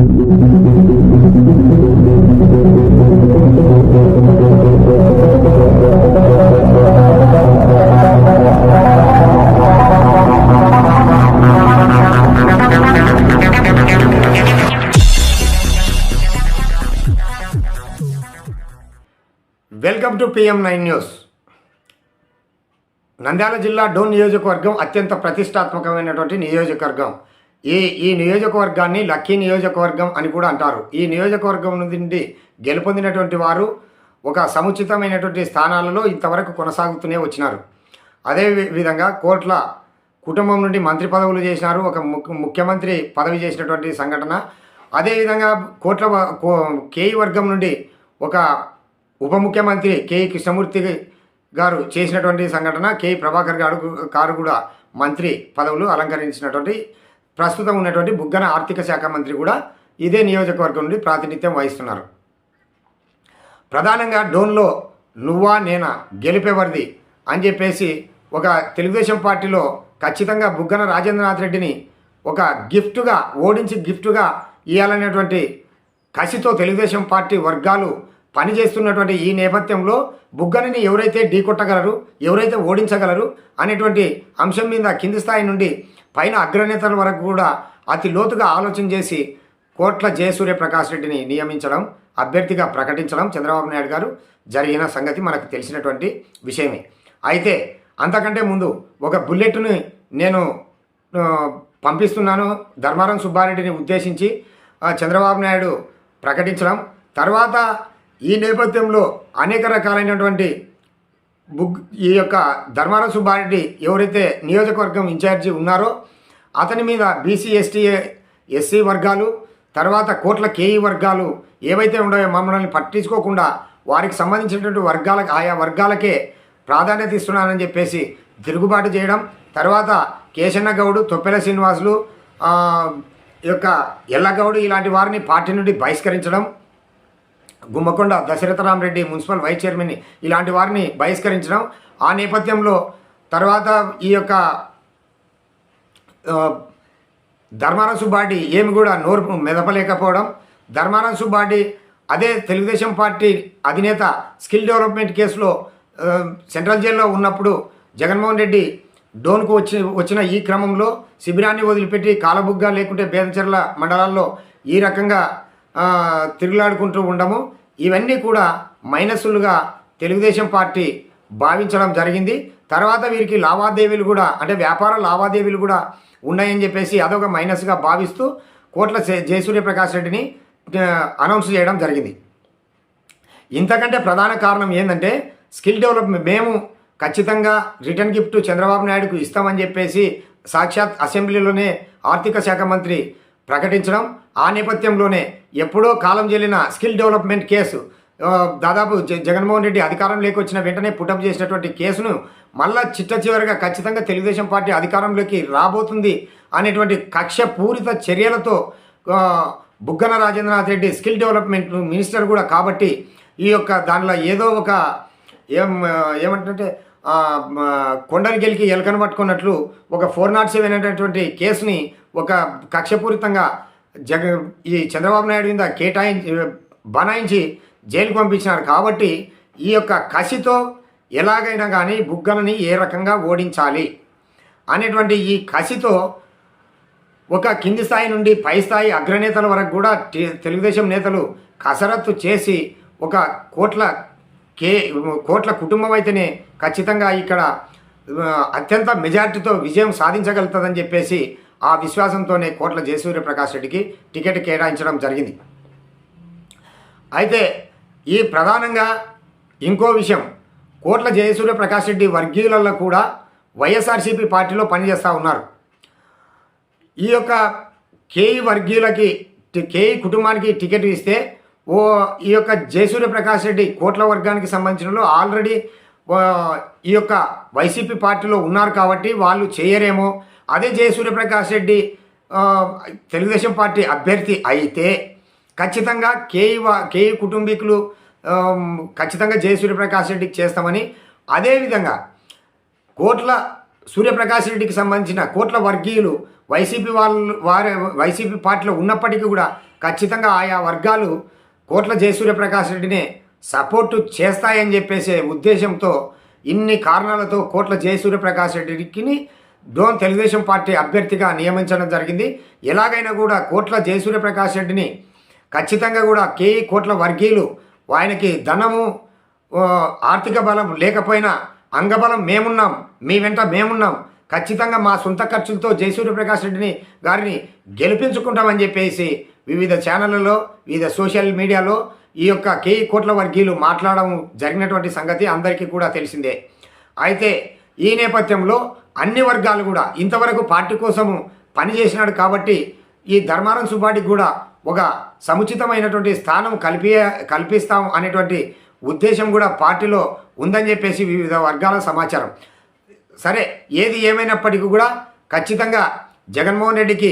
Welcome to PM9 news. Nandyal జిల్లా డోన్ నియోజకవర్గం అత్యంత ప్రతిష్టాత్మకమైనటువంటి నియోజకవర్గం. ఈ నియోజకవర్గాన్ని లక్కీ నియోజకవర్గం అని కూడా అంటారు. ఈ నియోజకవర్గం నుండి గెలుపొందినటువంటి వారు ఒక సముచితమైనటువంటి స్థానాలలో ఇంతవరకు కొనసాగుతూనే వచ్చినారు. అదే విధంగా కోట్ల కుటుంబం నుండి మంత్రి పదవులు చేసినారు, ఒక ముఖ్యమంత్రి పదవి చేసినటువంటి సంఘటన. అదేవిధంగా కోట్ల కేఈ వర్గం నుండి ఒక ఉప ముఖ్యమంత్రి కేఈ కృష్ణమూర్తి గారు చేసినటువంటి సంఘటన. కేఈ ప్రభాకర్ గారు కూడా మంత్రి పదవులు అలంకరించినటువంటి ప్రస్తుతం ఉన్నటువంటి బుగ్గన ఆర్థిక శాఖ మంత్రి కూడా ఇదే నియోజకవర్గం నుండి ప్రాతినిధ్యం వహిస్తున్నారు. ప్రధానంగా డోన్లో నువ్వా నేనా గెలిపేవర్ది అని చెప్పేసి ఒక తెలుగుదేశం పార్టీలో ఖచ్చితంగా బుగ్గన రాజేంద్రనాథ్ రెడ్డిని ఒక గిఫ్ట్గా ఓడించి గిఫ్ట్గా ఇవ్వాలనేటువంటి కసితో తెలుగుదేశం పార్టీ వర్గాలు పనిచేస్తున్నటువంటి ఈ నేపథ్యంలో బుగ్గనని ఎవరైతే ఢీకొట్టగలరు, ఎవరైతే ఓడించగలరు అనేటువంటి అంశం మీద కింది స్థాయి నుండి పైన అగ్రనేతల వరకు కూడా అతి లోతుగా ఆలోచన చేసి కోట్ల జయసూర్యప్రకాష్ రెడ్డిని నియమించడం, అభ్యర్థిగా ప్రకటించడం చంద్రబాబు నాయుడు గారు జరిగిన సంగతి మనకు తెలిసినటువంటి విషయమే. అయితే అంతకంటే ముందు ఒక బుల్లెట్ని నేను పంపిస్తున్నాను ధర్మారం సుబ్బారెడ్డిని ఉద్దేశించి చంద్రబాబు నాయుడు ప్రకటించడం. తర్వాత ఈ నేపథ్యంలో అనేక రకాలైనటువంటి ఈ యొక్క ధర్మారం సుబ్బారెడ్డి ఎవరైతే నియోజకవర్గం ఇన్ఛార్జి ఉన్నారో అతని మీద బీసీ ఎస్సీ వర్గాలు, తర్వాత కోట్ల కేఈ వర్గాలు ఏవైతే ఉన్నాయో మమ్మల్ని పట్టించుకోకుండా వారికి సంబంధించినటువంటి ఆయా వర్గాలకే ప్రాధాన్యత ఇస్తున్నానని చెప్పేసి తిరుగుబాటు చేయడం. తర్వాత కేశన్న గౌడు, తొప్పెల శ్రీనివాసులు, యొక్క ఎల్లగౌడు ఇలాంటి వారిని పార్టీ నుండి బహిష్కరించడం, Gummakonda Dasaratharamareddy municipal vice chairman ఇలాంటి వారిని బహిష్కరించడం. ఆ నేపథ్యంలో తర్వాత ఈ యొక్క ధర్మారం సుబ్బారెడ్డి ఏమి కూడా నోరు మెదపలేకపోవడం. ధర్మారం సుబ్బారెడ్డి అదే తెలుగుదేశం పార్టీ అధినేత స్కిల్ డెవలప్మెంట్ కేసులో సెంట్రల్ జైల్లో ఉన్నప్పుడు జగన్మోహన్ రెడ్డి డోన్కు వచ్చిన ఈ క్రమంలో శిబిరాన్ని వదిలిపెట్టి కాలబుగ్గ లేకుంటే బేదచెర్ల మండలాల్లో ఈ రకంగా తిరుగులాడుకుంటూ ఉండము. ఇవన్నీ కూడా మైనస్లుగా తెలుగుదేశం పార్టీ భావించడం జరిగింది. తర్వాత వీరికి లావాదేవీలు కూడా అంటే వ్యాపార లావాదేవీలు కూడా ఉన్నాయని చెప్పేసి అదొక మైనస్గా భావిస్తూ కోట్ల జయసూర్యప్రకాష్ రెడ్డిని అనౌన్స్ చేయడం జరిగింది. ఇంతకంటే ప్రధాన కారణం ఏంటంటే స్కిల్ డెవలప్మెంట్ మేము ఖచ్చితంగా రిటర్న్ గిఫ్ట్ చంద్రబాబు నాయుడుకు ఇస్తామని చెప్పేసి సాక్షాత్ అసెంబ్లీలోనే ఆర్థిక శాఖ మంత్రి ప్రకటించడం. ఆ నేపథ్యంలోనే ఎప్పుడో కాలం చెల్లిన స్కిల్ డెవలప్మెంట్ కేసు దాదాపు జగన్మోహన్ రెడ్డి అధికారంలోకి వచ్చిన వెంటనే పుటప్ చేసినటువంటి కేసును మళ్ళా చివరిగా ఖచ్చితంగా తెలుగుదేశం పార్టీ అధికారంలోకి రాబోతుంది అనేటువంటి కక్షపూరిత చర్యలతో Buggana Rajendranath Reddy skill development minister కూడా కాబట్టి ఈ యొక్క దానిలో ఏదో ఒక ఏమంటే కొండని గెలికి ఎలకను పట్టుకున్నట్లు ఒక 407 అనేటటువంటి కేసుని ఒక కక్షపూరితంగా ఈ చంద్రబాబు నాయుడు మీద బనాయించి జైలుకు పంపించినారు. కాబట్టి ఈ యొక్క కసితో ఎలాగైనా కానీ బుగ్గనని ఏ రకంగా ఓడించాలి అనేటువంటి ఈ కసితో ఒక కింది స్థాయి నుండి పై స్థాయి అగ్రనేతల వరకు కూడా తెలుగుదేశం నేతలు కసరత్తు చేసి ఒక కోట్ల కుటుంబం అయితేనే ఖచ్చితంగా ఇక్కడ అత్యంత మెజార్టీతో విజయం సాధించగలుగుతుందని చెప్పేసి ఆ విశ్వాసంతోనే కోట్ల జయసూర్యప్రకాష్ రెడ్డికి టికెట్ కేటాయించడం జరిగింది. అయితే ఈ ప్రధానంగా ఇంకో విషయం, కోట్ల జయసూర్యప్రకాష్ రెడ్డి వర్గీయులలో కూడా వైఎస్ఆర్సీపీ పార్టీలో పనిచేస్తూ ఉన్నారు. ఈ యొక్క కేఈ వర్గీయులకి కేఈ కుటుంబానికి టికెట్ ఇస్తే ఈ యొక్క జయసూర్యప్రకాష్ రెడ్డి కోట్ల వర్గానికి సంబంధించిన ఆల్రెడీ ఈ యొక్క వైసీపీ పార్టీలో ఉన్నారు కాబట్టి వాళ్ళు చేయరేమో. అదే జయసూర్యప్రకాష్ రెడ్డి తెలుగుదేశం పార్టీ అభ్యర్థి అయితే ఖచ్చితంగా కేఈ కుటుంబీకులు ఖచ్చితంగా జయసూర్యప్రకాష్ రెడ్డికి చేస్తామని, అదేవిధంగా కోట్ల సూర్యప్రకాష్ రెడ్డికి సంబంధించిన కోట్ల వర్గీయులు వైసీపీ పార్టీలో ఉన్నప్పటికీ కూడా ఖచ్చితంగా ఆయా వర్గాలు కోట్ల జయసూర్యప్రకాష్ రెడ్డిని సపోర్టు చేస్తాయని చెప్పేసే ఉద్దేశంతో ఇన్ని కారణాలతో కోట్ల జయసూర్యప్రకాష్ రెడ్డికి డోన్ తెలుగుదేశం పార్టీ అభ్యర్థిగా నియమించడం జరిగింది. ఎలాగైనా కూడా కోట్ల జయసూర్యప్రకాష్ రెడ్డిని ఖచ్చితంగా కూడా కేఈ కోట్ల వర్గీయులు ఆయనకి ధనము ఆర్థిక బలం లేకపోయినా అంగబలం మేమున్నాం, మీ వెంట మేమున్నాం, ఖచ్చితంగా మా సొంత ఖర్చులతో జయసూర్యప్రకాష్ రెడ్డిని గారిని గెలిపించుకుంటామని చెప్పేసి వివిధ ఛానళ్లలో వివిధ సోషల్ మీడియాలో ఈ యొక్క కేఈ కోట్ల వర్గీయులు మాట్లాడడం జరిగినటువంటి సంగతి అందరికీ కూడా తెలిసిందే. అయితే ఈ నేపథ్యంలో అన్ని వర్గాలు కూడా ఇంతవరకు పార్టీ కోసము పనిచేసినాడు కాబట్టి ఈ ధర్మారం సుబ్బాడికి కూడా ఒక సముచితమైనటువంటి స్థానం కల్పిస్తాం అనేటువంటి ఉద్దేశం కూడా పార్టీలో ఉందని చెప్పేసి వివిధ వర్గాల సమాచారం. సరే, ఏది ఏమైనప్పటికీ కూడా ఖచ్చితంగా జగన్మోహన్ రెడ్డికి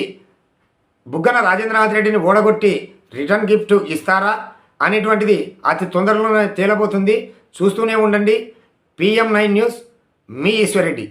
బుగ్గన రాజేంద్రనాథ్ రెడ్డిని ఓడగొట్టి రిటర్న్ గిఫ్ట్ ఇస్తారా అనేటువంటిది అతి తొందరలోనే తేలబోతుంది. చూస్తూనే ఉండండి. PM9 న్యూస్, మీ ఈశ్వర్రెడ్డి.